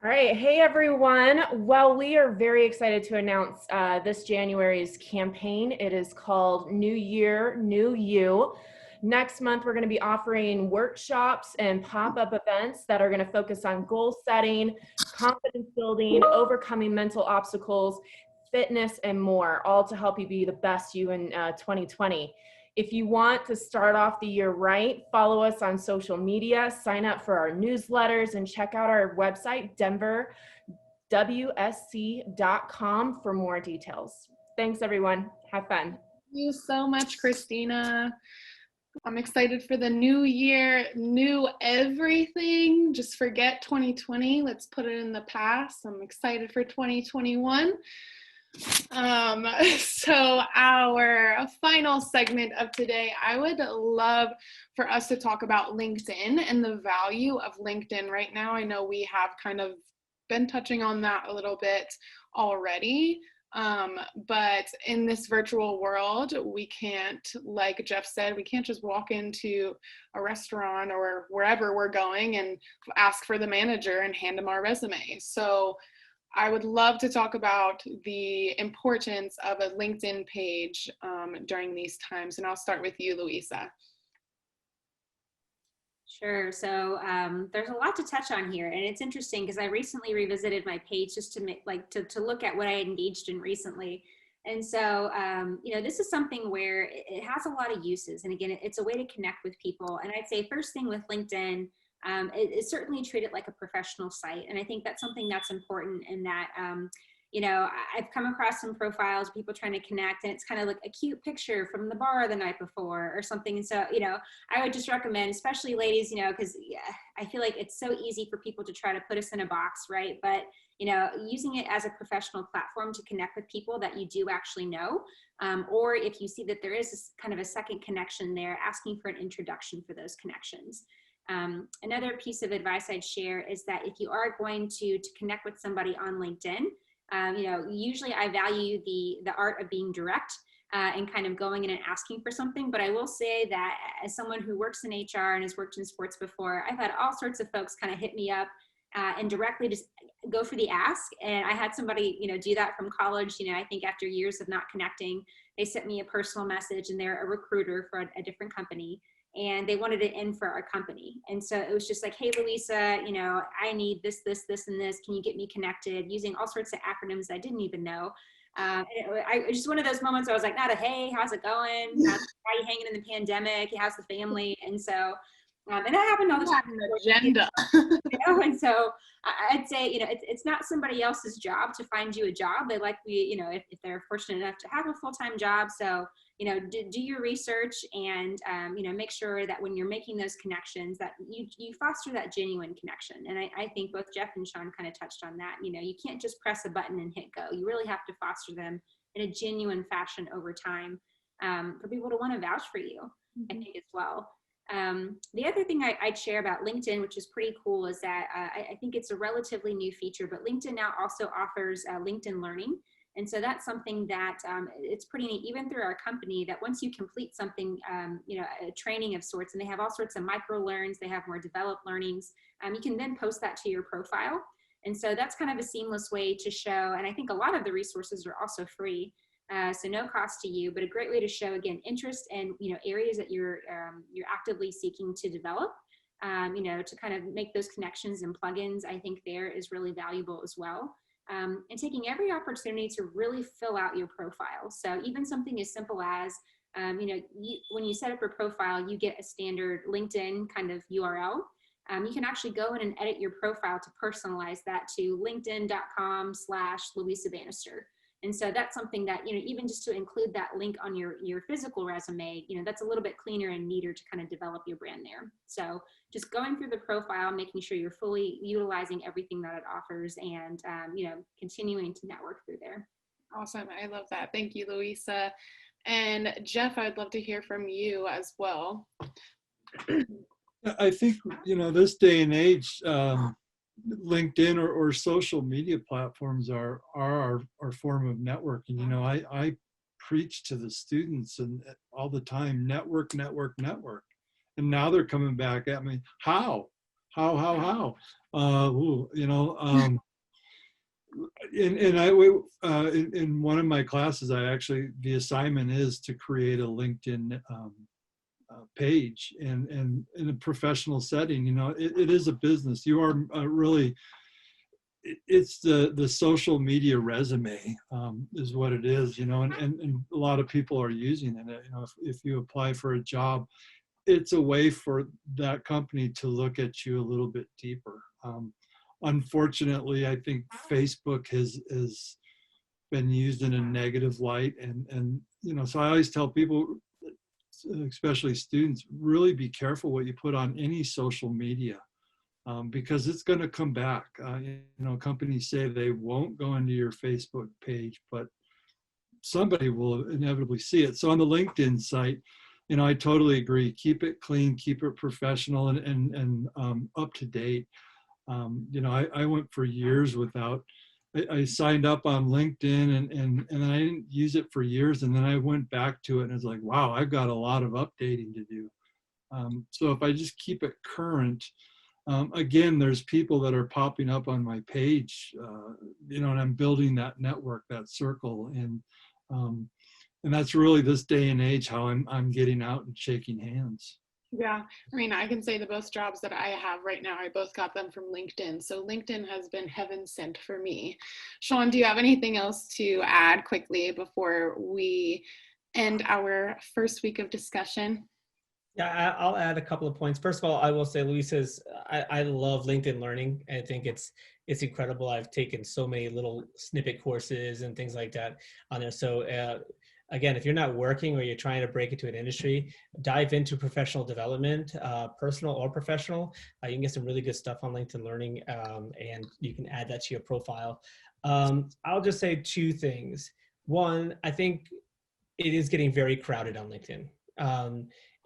All right. Hey, everyone. Well, we are very excited to announce this January's campaign. It is called New Year, New You. Next month, we're going to be offering workshops and pop-up events that are going to focus on goal setting, confidence building, overcoming mental obstacles, fitness, and more, all to help you be the best you in 2020. If you want to start off the year right, follow us on social media, sign up for our newsletters, and check out our website, DWSC.com, for more details. Thanks, everyone. Have fun. Thank you so much, Christina. I'm excited for the new year, new everything. Just forget 2020. Let's put it in the past. I'm excited for 2021. So our final segment of today, I would love for us to talk about LinkedIn and the value of LinkedIn right now. I know we have kind of been touching on that a little bit already. But in this virtual world, we can't, like Jeff said, we can't just walk into a restaurant or wherever we're going and ask for the manager and hand them our resume. So I would love to talk about the importance of a LinkedIn page during these times. And I'll start with you, Louisa. Sure. So there's a lot to touch on here, and it's interesting because I recently revisited my page just to make to look at what I had engaged in recently. And so, this is something where it has a lot of uses. And again, it's a way to connect with people. And I'd say first thing with LinkedIn, it's certainly treated like a professional site. And I think that's something that's important in that, I've come across some profiles, people trying to connect, and it's kind of like a cute picture from the bar the night before or something. And so, I would just recommend, especially ladies, because I feel like it's so easy for people to try to put us in a box, right? But, using it as a professional platform to connect with people that you do actually know, or if you see that there is this kind of a second connection there, asking for an introduction for those connections. Another piece of advice I'd share is that if you are going to connect with somebody on LinkedIn, usually I value the art of being direct and kind of going in and asking for something. But I will say that as someone who works in HR and has worked in sports before, I've had all sorts of folks kind of hit me up and directly just go for the ask. And I had somebody, do that from college. I think after years of not connecting, they sent me a personal message, and they're a recruiter for a different company. and they wanted it in for our company. And so it was just like, hey, Louisa, you know, I need this, this, this, and this. Can you get me connected? Using all sorts of acronyms I didn't even know. It was just one of those moments where I was like, not a, hey, how's it going? How are you hanging in the pandemic? How's the family? And so, and that happened all the time. Agenda. You know, and so I'd say, you know, it's not somebody else's job to find you a job. They like, you know, if they're fortunate enough to have a full-time job. So, you know, do your research and, you know, make sure that when you're making those connections that you foster that genuine connection. And I think both Jeff and Sean kind of touched on that. You know, you can't just press a button and hit go. You really have to foster them in a genuine fashion over time, for people to want to vouch for you, I think, as well. The other thing I'd share about LinkedIn, which is pretty cool, is that I think it's a relatively new feature, but LinkedIn now also offers LinkedIn Learning. And so that's something that it's pretty neat, even through our company, that once you complete something, you know, a training of sorts, and they have all sorts of micro learns, they have more developed learnings, you can then post that to your profile. And so that's kind of a seamless way to show, and I think a lot of the resources are also free. So no cost to you, but a great way to show, again, interest in, you know, areas that you're actively seeking to develop, you know, to kind of make those connections and plugins. I think there is really valuable as well. And taking every opportunity to really fill out your profile. So even something as simple as, you know, when you set up your profile, you get a standard LinkedIn kind of URL. You can actually go in and edit your profile to personalize that to linkedin.com/Louisa Bannister. And so that's something that, you know, even just to include that link on your physical resume, you know, that's a little bit cleaner and neater to kind of develop your brand there. So just going through the profile, making sure you're fully utilizing everything that it offers, and, you know, continuing to network through there. Awesome. I love that. Thank you, Louisa. And Jeff, I'd love to hear from you as well. I think, you know, this day and age, LinkedIn or social media platforms are our form of networking. You know, I preach to the students and all the time, network. And now they're coming back at me, how? You know, in one of my classes, the assignment is to create a LinkedIn page, and in a professional setting. You know, it is a business. You are really, it's the social media resume, is what it is, you know, and a lot of people are using it. You know, if you apply for a job, it's a way for that company to look at you a little bit deeper. Unfortunately, I think Facebook has been used in a negative light, and you know, so I always tell people, especially students, really be careful what you put on any social media, because it's going to come back. You know, companies say they won't go into your Facebook page, but somebody will inevitably see it. So on the LinkedIn site, you know, I totally agree. Keep it clean, keep it professional, and up to date. You know, I went for years without. I signed up on LinkedIn and I didn't use it for years. And then I went back to it and it's like, wow, I've got a lot of updating to do. So if I just keep it current, again, there's people that are popping up on my page, you know, and I'm building that network, that circle. And that's really this day and age how I'm getting out and shaking hands. Yeah, I mean, I can say the both jobs that I have right now, I both got them from LinkedIn. So LinkedIn has been heaven sent for me. Sean, do you have anything else to add quickly before we end our first week of discussion? Yeah, I'll add a couple of points. First of all, I will say, Luisa's, I love LinkedIn Learning. I think it's incredible. I've taken so many little snippet courses and things like that on there. So again, if you're not working or you're trying to break into an industry, dive into professional development, personal or professional. You can get some really good stuff on LinkedIn Learning, and you can add that to your profile. I'll just say two things. One, I think it is getting very crowded on LinkedIn.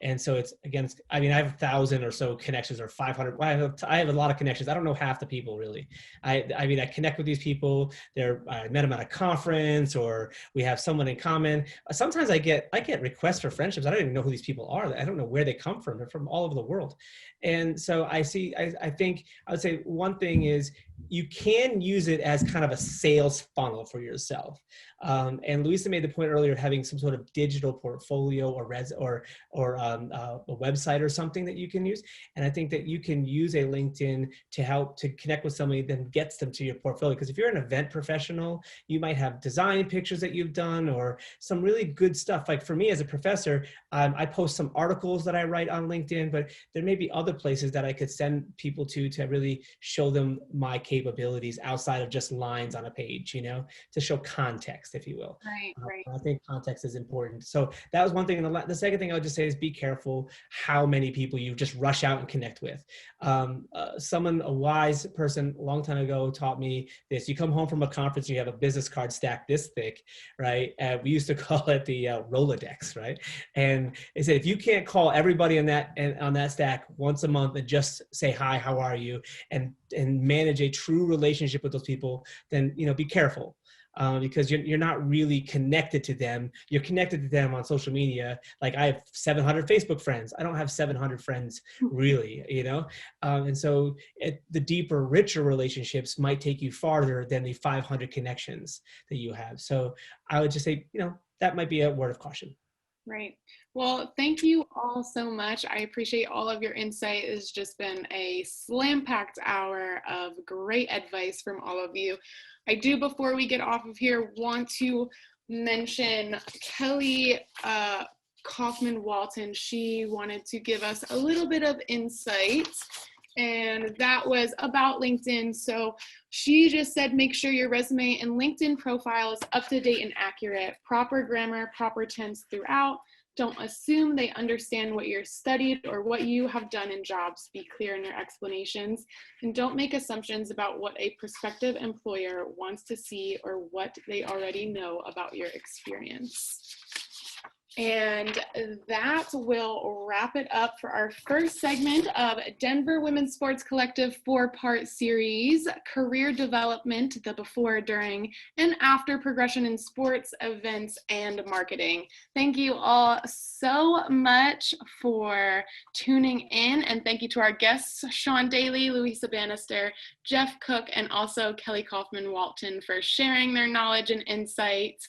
And so it's, again, I mean, I have 1,000 or so connections, or 500. I have a lot of connections. I don't know half the people really. I mean, I connect with these people. I met them at a conference, or we have someone in common. Sometimes I get requests for friendships. I don't even know who these people are. I don't know where they come from. They're from all over the world. And so I think I would say one thing is, you can use it as kind of a sales funnel for yourself. And Louisa made the point earlier of having some sort of digital portfolio or a website or something that you can use. And I think that you can use a LinkedIn to help to connect with somebody that gets them to your portfolio. Because if you're an event professional, you might have design pictures that you've done or some really good stuff. Like for me as a professor, I post some articles that I write on LinkedIn, but there may be other places that I could send people to really show them my capabilities outside of just lines on a page, you know, to show context, if you will. Right. I think context is important. So that was one thing. And the second thing I would just say is be careful how many people you just rush out and connect with. A wise person a long time ago taught me this. You come home from a conference, you have a business card stacked this thick, right? We used to call it the Rolodex, right? And they said, if you can't call everybody on that stack once a month and just say, hi, how are you? And manage a true relationship with those people, then, you know, be careful. Because you're not really connected to them. You're connected to them on social media. Like I have 700 Facebook friends. I don't have 700 friends really, you know? And so the deeper, richer relationships might take you farther than the 500 connections that you have. So I would just say, you know, that might be a word of caution. Right. Well, thank you all so much. I appreciate all of your insight. It's just been a slam-packed hour of great advice from all of you. I do, before we get off of here, want to mention Kelly Kaufman-Walton. She wanted to give us a little bit of insight, and that was about LinkedIn. So she just said, make sure your resume and LinkedIn profile is up to date and accurate, proper grammar, proper tense throughout. Don't assume they understand what you're studied or what you have done in jobs. Be clear in your explanations, and don't make assumptions about what a prospective employer wants to see or what they already know about your experience. And that will wrap it up for our first segment of Denver Women's Sports Collective 4-part series, Career Development, the Before, During, and After Progression in Sports, Events, and Marketing. Thank you all so much for tuning in, and thank you to our guests, Sean Daly, Louisa Bannister, Jeff Cook, and also Kelly Kaufman-Walton for sharing their knowledge and insights.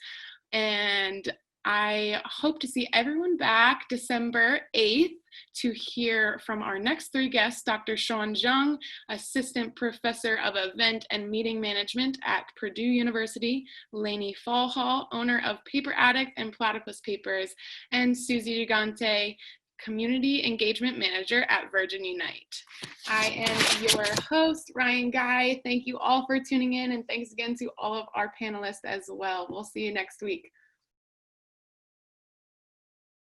And I hope to see everyone back December 8th to hear from our next 3 guests, Dr. Sean Jung, Assistant Professor of Event and Meeting Management at Purdue University, Lainey Fallhall, owner of Paper Addict and Platypus Papers, and Susie Gigante, Community Engagement Manager at Virgin Unite. I am your host, Ryan Guy. Thank you all for tuning in, and thanks again to all of our panelists as well. We'll see you next week.